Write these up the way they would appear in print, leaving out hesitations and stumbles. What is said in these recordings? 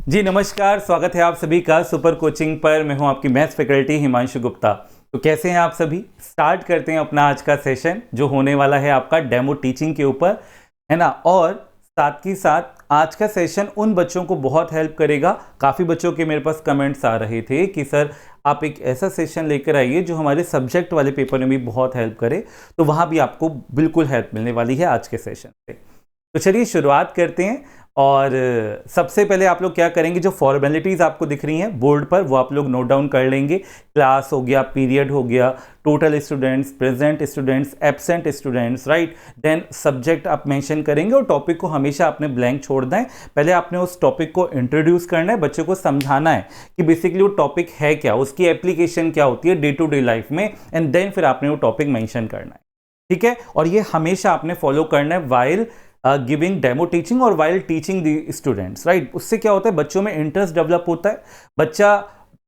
जी नमस्कार, स्वागत है आप सभी का सुपर कोचिंग पर। मैं हूं आपकी मैथ्स फैकल्टी हिमांशु गुप्ता। तो कैसे हैं आप सभी? स्टार्ट करते हैं अपना आज का सेशन जो होने वाला है आपका डेमो टीचिंग के ऊपर, है ना। और साथ ही साथ आज का सेशन उन बच्चों को बहुत हेल्प करेगा। काफ़ी बच्चों के मेरे पास कमेंट्स आ रहे थे कि सर आप एक ऐसा सेशन लेकर आइए जो हमारे सब्जेक्ट वाले पेपर में भी बहुत हेल्प करे। तो वहाँ भी आपको बिल्कुल हेल्प मिलने वाली है आज के सेशन से। तो चलिए शुरुआत करते हैं। और सबसे पहले आप लोग क्या करेंगे, जो फॉर्मेलिटीज़ आपको दिख रही हैं बोर्ड पर वो आप लोग नोट डाउन कर लेंगे। क्लास हो गया, पीरियड हो गया, total students, present students, absent students, right. Then subject आप मेंशन करेंगे और टॉपिक को हमेशा आपने ब्लैंक छोड़ दें। पहले आपने उस टॉपिक को इंट्रोड्यूस करना है, बच्चों को समझाना है कि बेसिकली वो टॉपिक है क्या, उसकी एप्लीकेशन क्या होती है डे टू डे लाइफ में, एंड देन फिर आपने वो टॉपिक मेंशन करना है, ठीक है। और ये हमेशा आपने फॉलो करना है वाइल गिविंग डेमो टीचिंग और while teaching the students, right. उससे क्या होता है, बच्चों में इंटरेस्ट डेवलप होता है, बच्चा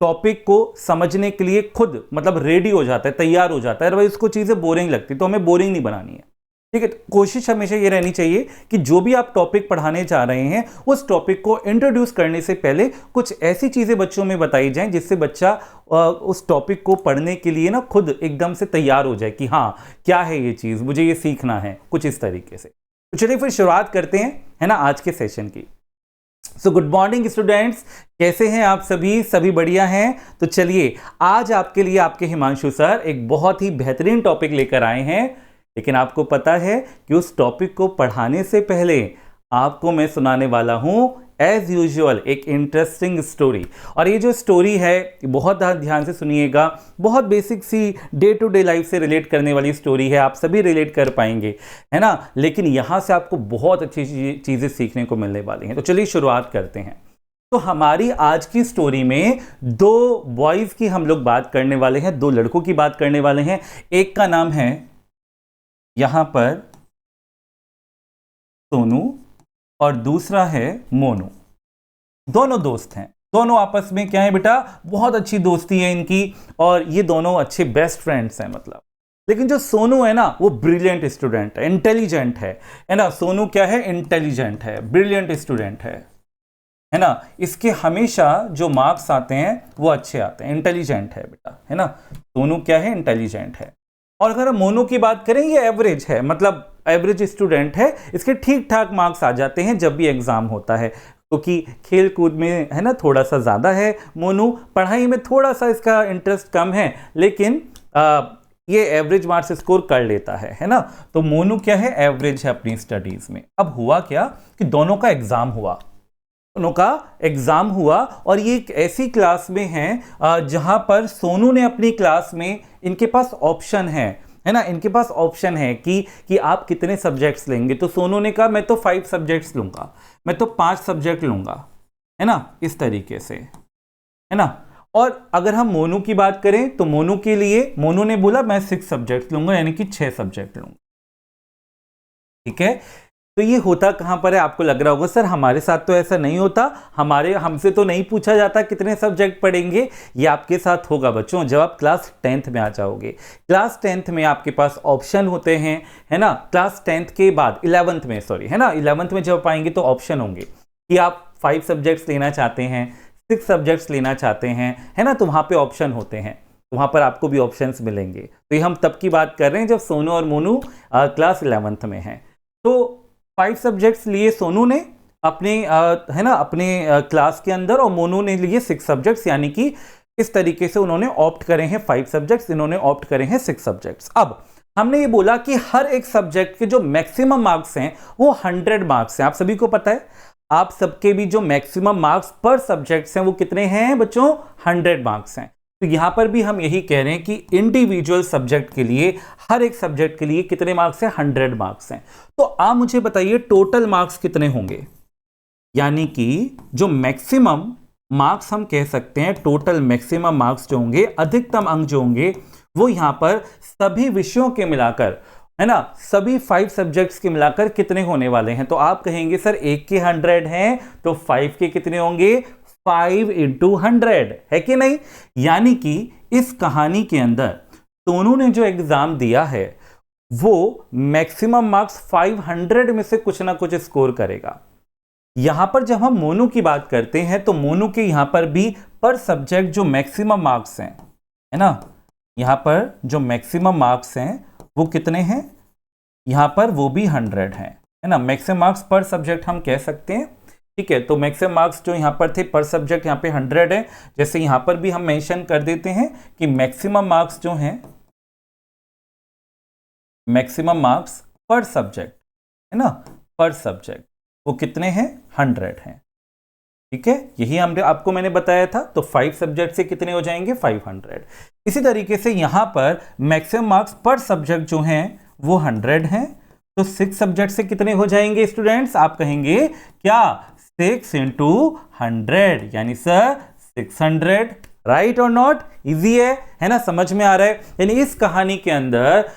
टॉपिक को समझने के लिए खुद मतलब रेडी हो जाता है, तैयार हो जाता है। अदरवाइज उसको चीज़ें बोरिंग लगती, तो हमें बोरिंग नहीं बनानी है, ठीक है। कोशिश हमेशा ये रहनी चाहिए कि जो भी आप टॉपिक पढ़ाने जा रहे हैं उस टॉपिक को इंट्रोड्यूस करने से पहले कुछ ऐसी चीज़ें बच्चों में बताई जाएं जिससे बच्चा उस टॉपिक को पढ़ने के लिए ना खुद एकदम से तैयार हो जाए कि हाँ क्या है ये चीज़, मुझे ये सीखना है, कुछ इस तरीके से। तो चलिए फिर शुरुआत करते हैं, है ना, आज के सेशन की। सो गुड मॉर्निंग स्टूडेंट्स, कैसे हैं आप सभी? सभी बढ़िया हैं? तो चलिए आज आपके लिए आपके हिमांशु सर एक बहुत ही बेहतरीन टॉपिक लेकर आए हैं। लेकिन आपको पता है कि उस टॉपिक को पढ़ाने से पहले आपको मैं सुनाने वाला हूं एज यूजुअल एक इंटरेस्टिंग स्टोरी। और ये जो स्टोरी है बहुत ध्यान से सुनिएगा, बहुत बेसिक सी डे टू डे लाइफ से रिलेट करने वाली स्टोरी है, आप सभी रिलेट कर पाएंगे, है ना। लेकिन यहां से आपको बहुत अच्छी चीजें सीखने को मिलने वाली हैं। तो चलिए शुरुआत करते हैं। तो हमारी आज की स्टोरी में दो बॉयज की हम लोग बात करने वाले हैं, दो लड़कों की बात करने वाले हैं। एक का नाम है यहां पर सोनू और दूसरा है मोनू। दोनों दोस्त हैं, दोनों आपस में क्या है बेटा, बहुत अच्छी दोस्ती है इनकी, और ये दोनों अच्छे बेस्ट फ्रेंड्स हैं मतलब। लेकिन जो सोनू है ना वो ब्रिलियंट स्टूडेंट है, इंटेलिजेंट है ना। सोनू क्या है, इंटेलिजेंट है, ब्रिलियंट स्टूडेंट है ना। इसके हमेशा जो मार्क्स आते हैं वो अच्छे आते हैं, इंटेलिजेंट है बेटा, है ना। सोनू क्या है, इंटेलिजेंट है। और अगर हम मोनू की बात करें, ये एवरेज है, मतलब एवरेज स्टूडेंट है, इसके ठीक ठाक मार्क्स आ जाते हैं जब भी एग्जाम होता है, क्योंकि खेल कूद में है ना थोड़ा सा ज़्यादा है मोनू, पढ़ाई में थोड़ा सा इसका इंटरेस्ट कम है, लेकिन ये एवरेज मार्क्स स्कोर कर लेता है ना। तो मोनू क्या है, एवरेज है अपनी स्टडीज़ में। अब हुआ क्या कि दोनों का एग्ज़ाम हुआ, और ये एक ऐसी क्लास में है जहां पर सोनू ने अपनी क्लास में, इनके पास ऑप्शन है ना, इनके पास ऑप्शन है कि आप कितने सब्जेक्ट्स लेंगे। तो सोनू ने कहा मैं तो 5 सब्जेक्ट्स लूंगा, मैं तो 5 सब्जेक्ट लूंगा, है ना, इस तरीके से, है ना। और अगर हम मोनू की बात करें तो मोनू के लिए, मोनू ने बोला मैं 6 सब्जेक्ट लूंगा, यानी कि 6 सब्जेक्ट लूंगा, ठीक है। तो ये होता कहां पर है, आपको लग रहा होगा सर हमारे साथ तो ऐसा नहीं होता, हमसे तो नहीं पूछा जाता कितने सब्जेक्ट पढ़ेंगे। ये आपके साथ होगा बच्चों जब आप क्लास 10th में आ जाओगे। क्लास 10th में आपके पास ऑप्शन होते हैं, है ना। क्लास 10th के बाद 11th में, सॉरी, है ना, 11th में जब पाएंगे तो ऑप्शन होंगे कि आप 5 सब्जेक्ट्स लेना चाहते हैं, 6 सब्जेक्ट्स लेना चाहते हैं, है ना। तो वहां पर ऑप्शन होते हैं, वहां पर आपको भी ऑप्शंस मिलेंगे। तो ये हम तब की बात कर रहे हैं जब सोनू और मोनू क्लास 11th में हैं। तो 5 सब्जेक्ट्स लिए सोनू ने अपने है ना अपने क्लास के अंदर, और मोनू ने लिए 6 सब्जेक्ट्स, यानी कि इस तरीके से उन्होंने ऑप्ट करे हैं 5 सब्जेक्ट्स, इन्होंने ऑप्ट करे हैं 6 सब्जेक्ट्स। अब हमने ये बोला कि हर एक सब्जेक्ट के जो मैक्सिमम मार्क्स हैं वो 100 मार्क्स हैं। आप सभी को पता है, आप सबके भी जो मैक्सिमम मार्क्स पर सब्जेक्ट्स हैं वो कितने हैं बच्चों, 100 मार्क्स हैं। तो यहां पर भी हम यही कह रहे हैं कि इंडिविजुअल सब्जेक्ट के लिए, हर एक सब्जेक्ट के लिए कितने मार्क्स हैं, 100 मार्क्स हैं। तो आप मुझे बताइए टोटल मार्क्स कितने होंगे, यानी कि जो मैक्सिमम मार्क्स हम कह सकते हैं, टोटल मैक्सिमम मार्क्स जो होंगे, अधिकतम अंक जो होंगे, वो यहां पर सभी विषयों के मिलाकर, है ना, सभी 5 सब्जेक्ट्स के मिलाकर कितने होने वाले हैं। तो आप कहेंगे सर एक के 100 हैं तो 5 के कितने होंगे, 5 into 100, है कि नहीं। यानी कि इस कहानी के अंदर सोनू ने जो एग्जाम दिया है वो मैक्सिमम मार्क्स 500 में से कुछ ना कुछ स्कोर करेगा, यहां पर जब हम मोनू की बात करते हैं तो मोनू के यहां पर भी पर सब्जेक्ट जो मैक्सिमम मार्क्स हैं, है ना, यहां पर जो मैक्सिमम मार्क्स हैं वो कितने हैं, यहां पर वो भी 100 है ना। मैक्सिमम मार्क्स पर सब्जेक्ट हम कह सकते हैं, ठीक है। तो मैक्सिमम मार्क्स जो यहां पर थे पर सब्जेक्ट यहां पे 100 है। जैसे यहां पर भी हम मेंशन कर देते हैं कि मैक्सिमम मार्क्स जो हैं, मैक्सिमम मार्क्स पर सब्जेक्ट, है ना, पर सब्जेक्ट वो कितने हैं, 100 हैं, ठीक है। यही हमने आपको मैंने बताया था। तो 5 सब्जेक्ट से कितने हो जाएंगे, 500। इसी तरीके से यहां पर मैक्सिमम मार्क्स पर सब्जेक्ट जो हैं वो 100 हैं। तो 6 सब्जेक्ट से कितने हो जाएंगे स्टूडेंट्स, आप कहेंगे क्या, 6 इंटू 100, यानी सर 600, राइट और नॉट। इजी है ना, समझ में आ रहा है। यानी इस कहानी के अंदर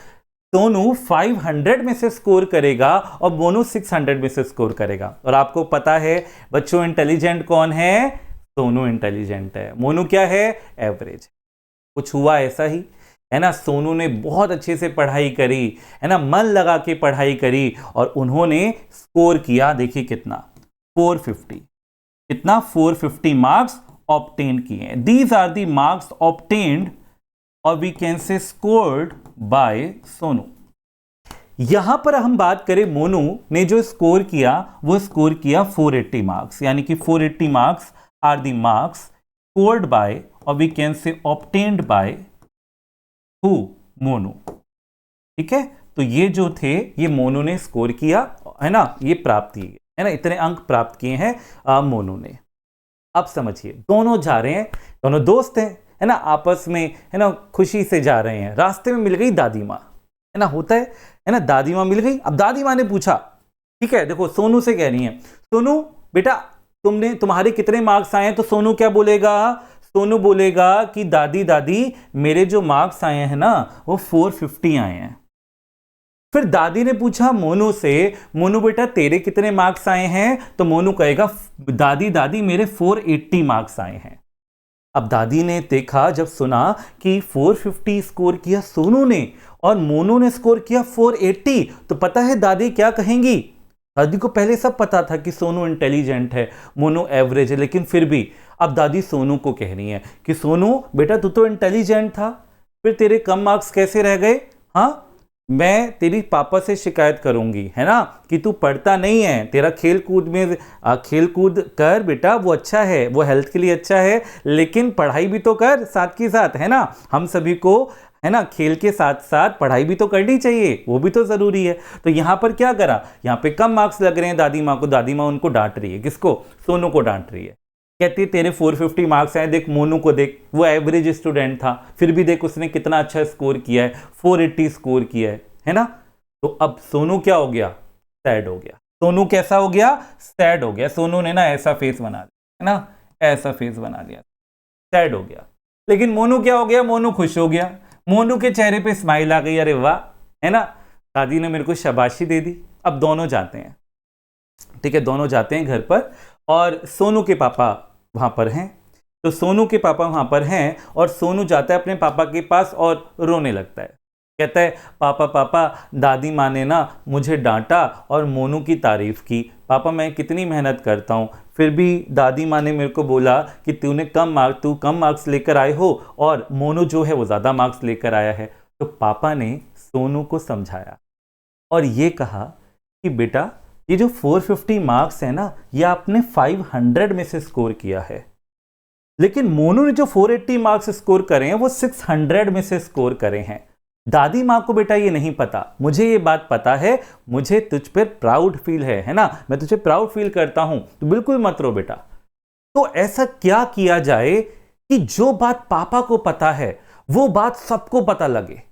सोनू 500 में से स्कोर करेगा और मोनू 600 में से स्कोर करेगा। और आपको पता है बच्चों, इंटेलिजेंट कौन है, सोनू इंटेलिजेंट है, मोनू क्या है, एवरेज। कुछ हुआ ऐसा ही, है ना। सोनू ने बहुत अच्छे से पढ़ाई करी, है ना, मन लगा के पढ़ाई करी और उन्होंने स्कोर किया, देखिए कितना, 450, कितना, 450 मार्क्स ऑब्टेन किए। These are the marks obtained और we can say scored by Sonu. यहां पर हम बात करें, मोनू ने जो स्कोर किया वो स्कोर किया 480 मार्क्स, यानी कि 480 marks are the marks scored by और we can say obtained by who, Monu, ठीक है। तो ये जो थे ये मोनू ने स्कोर किया, है ना, ये प्राप्त किए, है ना, इतने अंक प्राप्त किए हैं मोनू ने। अब समझिए, दोनों जा रहे हैं, दोनों दोस्त हैं, है ना, आपस में, है ना, खुशी से जा रहे हैं। रास्ते में मिल गई दादी माँ, है ना, होता है ना, दादी माँ मिल गई। अब दादी माँ ने पूछा, ठीक है, देखो सोनू से कह रही है, सोनू बेटा तुम्हारे कितने मार्क्स आए हैं। तो सोनू क्या बोलेगा, सोनू बोलेगा कि दादी दादी मेरे जो मार्क्स आए हैं ना वो 450 आए हैं। फिर दादी ने पूछा मोनू से, मोनू बेटा तेरे कितने मार्क्स आए हैं। तो मोनू कहेगा दादी दादी मेरे 480 मार्क्स आए हैं। अब दादी ने देखा, जब सुना कि 450 स्कोर किया सोनू ने और मोनू ने स्कोर किया 480, तो पता है दादी क्या कहेंगी। दादी को पहले सब पता था कि सोनू इंटेलिजेंट है, मोनू एवरेज है, लेकिन फिर भी अब दादी सोनू को कह रही है कि सोनू बेटा तू तो इंटेलिजेंट था, फिर तेरे कम मार्क्स कैसे रह गए। हाँ, मैं तेरी पापा से शिकायत करूंगी, है ना, कि तू पढ़ता नहीं है, तेरा खेल कूद में खेल कूद कर बेटा, वो अच्छा है, वो हेल्थ के लिए अच्छा है, लेकिन पढ़ाई भी तो कर साथ के साथ, है ना। हम सभी को, है ना, खेल के साथ साथ पढ़ाई भी तो करनी चाहिए, वो भी तो जरूरी है। तो यहां पर क्या करा, यहां पे कम मार्क्स लग रहे हैं दादी माँ को, दादी माँ उनको डांट रही है, किसको, सोनू को डांट रही है। कहती है तेरे 450 मार्क्स आए, देख मोनू को देख, वो एवरेज स्टूडेंट था, फिर भी देख उसने कितना अच्छा स्कोर किया है, 480 स्कोर किया है ना। तो अब सोनू क्या हो गया, सैड हो गया। सोनू कैसा हो गया, सैड हो गया। सोनू ने ना ऐसा फेस बना दिया, है ना, ऐसा फेस बना दिया, सैड हो गया। लेकिन मोनू क्या हो गया, मोनू खुश हो गया, मोनू के चेहरे पे स्माइल आ गई, अरे वाह, है ना, दादी ने मेरे को शाबाशी दे दी। अब दोनों जाते हैं, ठीक है, दोनों जाते हैं घर पर और सोनू के पापा वहां पर हैं। तो सोनू के पापा वहां पर हैं और सोनू जाता है अपने पापा के पास और रोने लगता है। कहता है पापा पापा दादी माँ ने ना मुझे डांटा और मोनू की तारीफ की। पापा मैं कितनी मेहनत करता हूँ, फिर भी दादी माँ ने मेरे को बोला कि तू कम मार्क्स लेकर आए हो और मोनू जो है वो ज़्यादा मार्क्स लेकर आया है। तो पापा ने सोनू को समझाया और ये कहा कि बेटा ये जो 450 मार्क्स है ना, ये आपने 500 में से स्कोर किया है, लेकिन मोनू ने जो 480 मार्क्स स्कोर करे हैं वो 600 में से स्कोर करे हैं। दादी माँ को बेटा ये नहीं पता, मुझे ये बात पता है, मुझे तुझ पर प्राउड फील है ना, मैं तुझे प्राउड फील करता हूं, तो बिल्कुल मत रो बेटा। तो ऐसा क्या किया जाए कि जो बात पापा को पता है वो बात सबको पता लगे,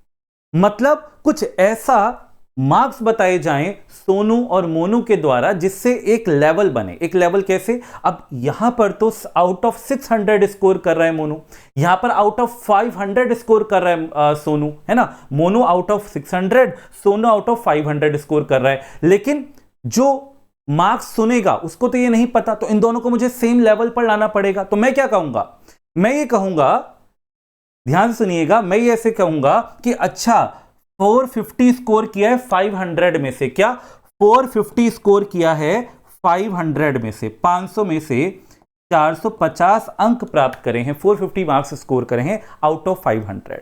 मतलब कुछ ऐसा मार्क्स बताए जाएं सोनू और मोनू के द्वारा जिससे एक लेवल बने। एक लेवल कैसे, अब यहां पर तो आउट ऑफ 600 स्कोर कर रहा है मोनू, यहां पर आउट ऑफ 500 स्कोर कर रहा है सोनू, है ना। Monu out of 600, Sonu out of 500 score कर रहा है, लेकिन जो मार्क्स सुनेगा उसको तो ये नहीं पता, तो इन दोनों को मुझे सेम लेवल पर लाना पड़ेगा। तो मैं क्या कहूंगा, मैं ये कहूंगा, ध्यान सुनिएगा, मैं ये ऐसे कहूंगा कि अच्छा 450 स्कोर किया है 500 में से, क्या 450 स्कोर किया है 500 में से 500 में से 450 अंक प्राप्त करे हैं, 450 मार्क्स स्कोर करे हैं आउट ऑफ 500।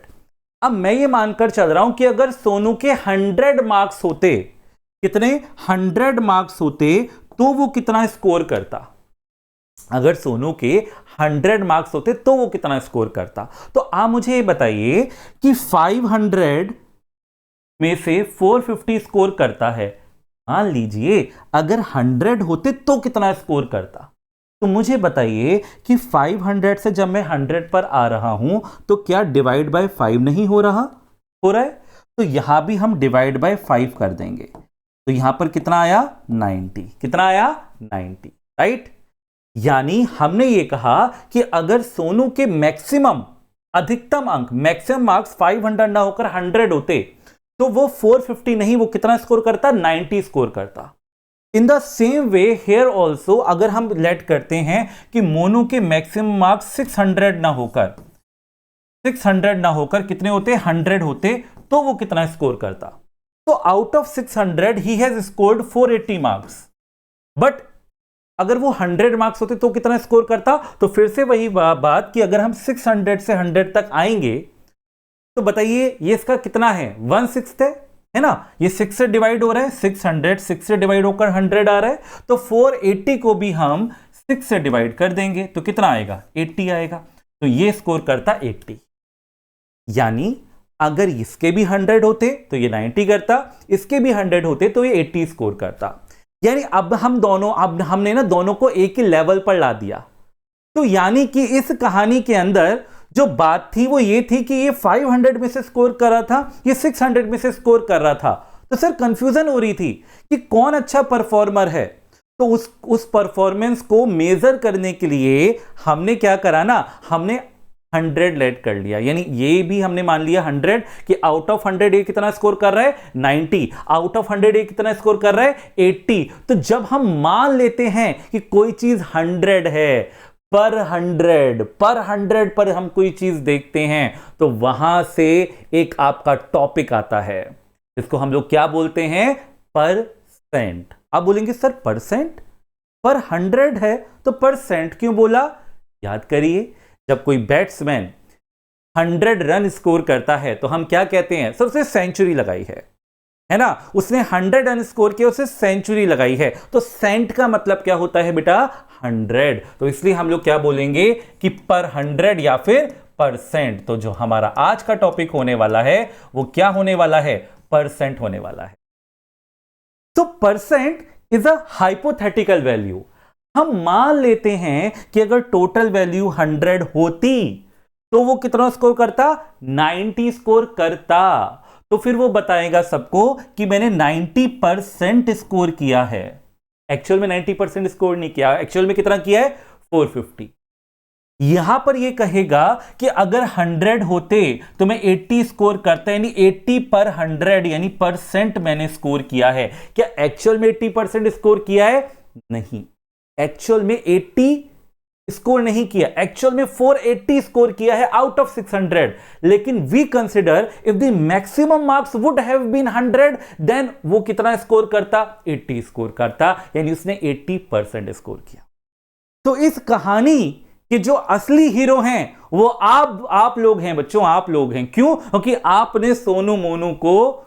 अब मैं ये मानकर चल रहा हूं कि अगर सोनू के 100 मार्क्स होते, कितने 100 मार्क्स होते, तो वो कितना स्कोर करता। अगर सोनू के 100 मार्क्स होते तो वो कितना स्कोर करता। तो आप मुझे ये बताइए कि 500 में से 450 स्कोर करता है, मान लीजिए अगर 100 होते तो कितना स्कोर करता। तो मुझे बताइए कि 500 से जब मैं 100 पर आ रहा हूं तो क्या डिवाइड बाय 5 नहीं हो रहा है। तो यहां भी हम डिवाइड बाय 5 कर देंगे, तो यहां पर कितना आया 90, कितना आया 90, राइट। यानी हमने ये कहा कि अगर सोनू के मैक्सिमम अधिकतम अंक, मैक्सिमम मार्क्स 500 ना होकर 100 होते तो वो 450 नहीं, वो कितना स्कोर करता, 90 स्कोर करता। In the same way here also, अगर हम लेट करते हैं कि मोनू के मैक्सिमम मार्क्स 600 ना होकर कितने होते, 100 होते, तो वो कितना स्कोर करता। तो out of 600 he has scored 480 marks. But अगर वो 100 मार्क्स होते तो कितना स्कोर करता। तो फिर से वही बात कि अगर हम 600 से 100 तक आएंगे तो बताइए ये इसका कितना है, 1/6 है ना। ये 6 से डिवाइड हो रहा है, 600 6 से डिवाइड होकर 100 आ रहा है, तो 480 को भी हम 6 से डिवाइड कर देंगे तो कितना आएगा, 80 आएगा। तो ये स्कोर करता 80। यानी अगर इसके भी 100 होते तो ये 90 करता, इसके भी 100 होते तो ये 80 स्कोर करता। यानी अब हमने ना दोनों को एक ही लेवल पर ला दिया। तो यानी कि इस कहानी के अंदर जो बात थी वो ये थी कि ये 500 में से स्कोर कर रहा था, ये 600 में से स्कोर कर रहा था। तो सर कंफ्यूजन हो रही थी कि कौन अच्छा परफॉर्मर है। तो उस परफॉर्मेंस को मेजर करने के लिए हमने क्या करा ना, हमने 100 लेट कर लिया। यानी ये भी हमने मान लिया 100 कि आउट ऑफ 100 ये कितना स्कोर कर रहा है, 90, आउट ऑफ 100 ये कितना स्कोर कर रहा है, 80। तो जब हम मान लेते हैं कि कोई चीज 100 है, पर 100 पर हम कोई चीज देखते हैं तो वहां से एक आपका टॉपिक आता है, इसको हम लोग क्या बोलते हैं, परसेंट। आप बोलेंगे सर परसेंट, पर 100 है तो परसेंट क्यों बोला। याद करिए, जब कोई बैट्समैन 100 रन स्कोर करता है तो हम क्या कहते हैं, सर उसने सेंचुरी लगाई है ना, उसने 100 रन स्कोर किया, उसने सेंचुरी लगाई है। तो सेंट का मतलब क्या होता है बेटा, 100। तो इसलिए हम लोग क्या बोलेंगे कि पर 100 या फिर परसेंट। तो जो हमारा आज का टॉपिक होने वाला है वो क्या होने वाला है, परसेंट होने वाला है। तो percent is a hypothetical value. हम मान लेते हैं कि अगर टोटल वैल्यू 100 होती तो वो कितना स्कोर करता, 90 स्कोर करता। तो फिर वो बताएगा सबको कि मैंने 90% स्कोर किया है। एक्चुअल में 90% स्कोर नहीं किया, एक्चुअल में कितना किया है, 450। यहां पर ये कहेगा कि अगर 100 होते तो मैं 80 स्कोर करता, यानी 80 पर 100 यानी परसेंट मैंने स्कोर किया है। क्या एक्चुअल में 80% स्कोर किया है, नहीं, एक्चुअल में 80 स्कोर नहीं किया, एक्चुअल में 480 स्कोर किया है आउट ऑफ 600। लेकिन we consider if the maximum marks would have been 100 then वो कितना स्कोर करता, 80 स्कोर करता, यानी उसने 80% स्कोर किया। तो इस कहानी के जो असली हीरो हैं वो आप लोग हैं बच्चों, आप लोग हैं। क्यों, क्योंकि आपने सोनू मोनू को,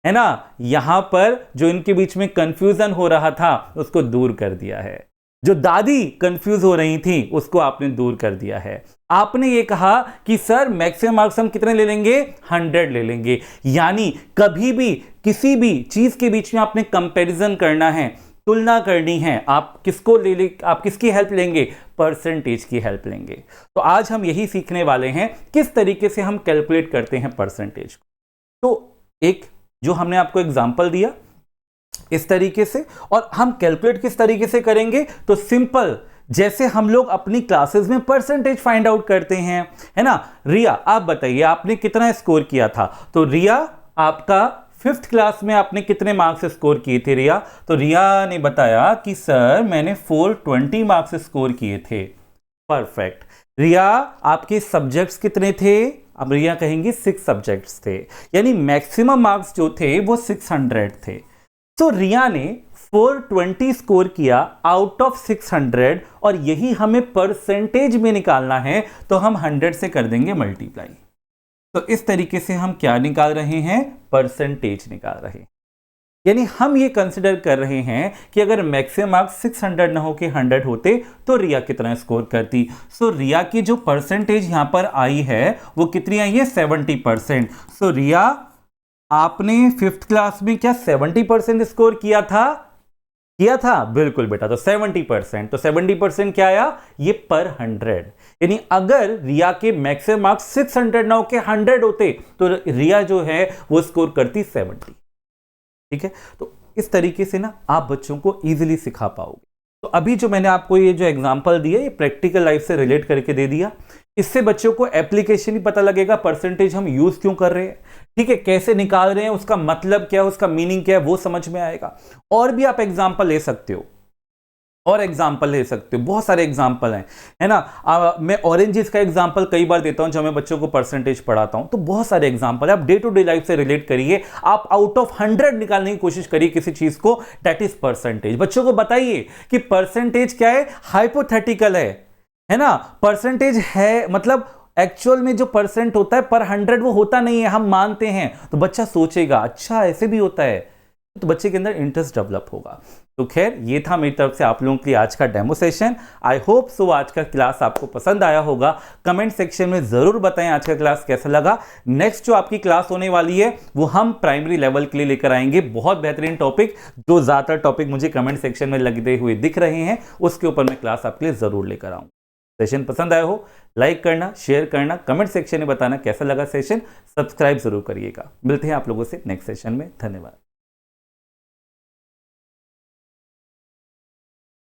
है ना, यहां पर जो इनके बीच में कंफ्यूजन हो रहा था उसको दूर कर दिया है। जो दादी कंफ्यूज हो रही थी उसको आपने दूर कर दिया है। आपने ये कहा कि सर मैक्सिमम मार्क्स हम कितने ले लेंगे, 100 ले लेंगे। यानी कभी भी किसी भी चीज के बीच में आपने कंपैरिजन करना है, तुलना करनी है, आप किसकी हेल्प लेंगे, परसेंटेज की हेल्प लेंगे। तो आज हम यही सीखने वाले हैं किस तरीके से हम कैलकुलेट करते हैं परसेंटेज को। तो एक जो हमने आपको एग्जांपल दिया इस तरीके से, और हम कैलकुलेट किस तरीके से करेंगे, तो सिंपल, जैसे हम लोग अपनी क्लासेस में परसेंटेज फाइंड आउट करते हैं, है ना। रिया आप बताइए आपने कितना स्कोर किया था। तो रिया आपका 5th क्लास में आपने कितने मार्क्स स्कोर किए थे रिया। तो रिया ने बताया कि सर मैंने 420 मार्क्स स्कोर किए थे। परफेक्ट। रिया आपके सब्जेक्ट्स कितने थे, अब रिया कहेंगी 6 सब्जेक्ट्स थे, यानी मैक्सिमम मार्क्स जो थे वो 600 थे। तो रिया ने 420 स्कोर किया आउट ऑफ 600 और यही हमें परसेंटेज में निकालना है, तो हम 100 से कर देंगे मल्टीप्लाई। तो इस तरीके से हम क्या निकाल रहे हैं, परसेंटेज निकाल रहे हैं। यानी हम ये कंसिडर कर रहे हैं कि अगर मैक्सिमम मार्क्स 600 ना हो के 100 होते तो रिया कितना स्कोर करती। सो रिया की जो परसेंटेज यहां पर आई है वो कितनी आई है, 70%। सो रिया, आपने 5th क्लास में क्या 70% स्कोर किया था? बिल्कुल बेटा, तो 70%। तो 70% क्या आया, ये पर 100। यानी अगर रिया के मैक्सिमम मार्क्स 600 ना हो के 100 होते तो रिया जो है वो स्कोर करती 70। ठीक है, तो इस तरीके से ना आप बच्चों को इजीली सिखा पाओगे। तो अभी जो मैंने आपको ये जो एग्जांपल दिया, ये प्रैक्टिकल लाइफ से रिलेट करके दे दिया। इससे बच्चों को एप्लीकेशन ही पता लगेगा, परसेंटेज हम यूज क्यों कर रहे हैं, ठीक है, कैसे निकाल रहे हैं, उसका मतलब क्या है, उसका मीनिंग क्या है, वो समझ में आएगा। और भी आप एग्जाम्पल ले सकते हो, बहुत सारे एग्जाम्पल हैं, है ना। मैं ऑरेंजेस का एग्जाम्पल कई बार देता हूं जब मैं बच्चों को परसेंटेज पढ़ाता हूं, तो बहुत सारे एग्जाम्पल है। आप डे टू डे लाइफ से रिलेट करिए, आप आउट ऑफ 100 निकालने की कोशिश करिए किसी चीज को, दैट इज परसेंटेज। बच्चों को बताइए कि परसेंटेज क्या है, हाइपोथेटिकल है ना। परसेंटेज है मतलब एक्चुअल में जो परसेंट होता है पर 100 वो होता नहीं है, हम मानते हैं। तो बच्चा सोचेगा अच्छा ऐसे भी होता है, तो बच्चे के अंदर इंटरेस्ट डेवलप होगा। तो खैर, ये था मेरी तरफ से आप लोगों के लिए आज का demo session. I hope so आज का क्लास आपको पसंद आया होगा। कमेंट सेक्शन में जरूर बताएं आज का क्लास कैसा लगा। नेक्स्ट जो आपकी क्लास होने वाली है वो हम प्राइमरी लेवल के लिए लेकर आएंगे, बहुत बेहतरीन टॉपिक। जो ज्यादातर टॉपिक मुझे कमेंट सेक्शन में लगते हुए दिख रहे हैं उसके ऊपर मैं क्लास आपके लिए जरूर लेकर आऊंगा। सेशन पसंद आया हो, लाइक करना, शेयर करना, कमेंट सेक्शन में बताना कैसा लगा सेशन, सब्सक्राइब जरूर करिएगा। मिलते हैं आप लोगों से नेक्स्ट सेशन में। धन्यवाद।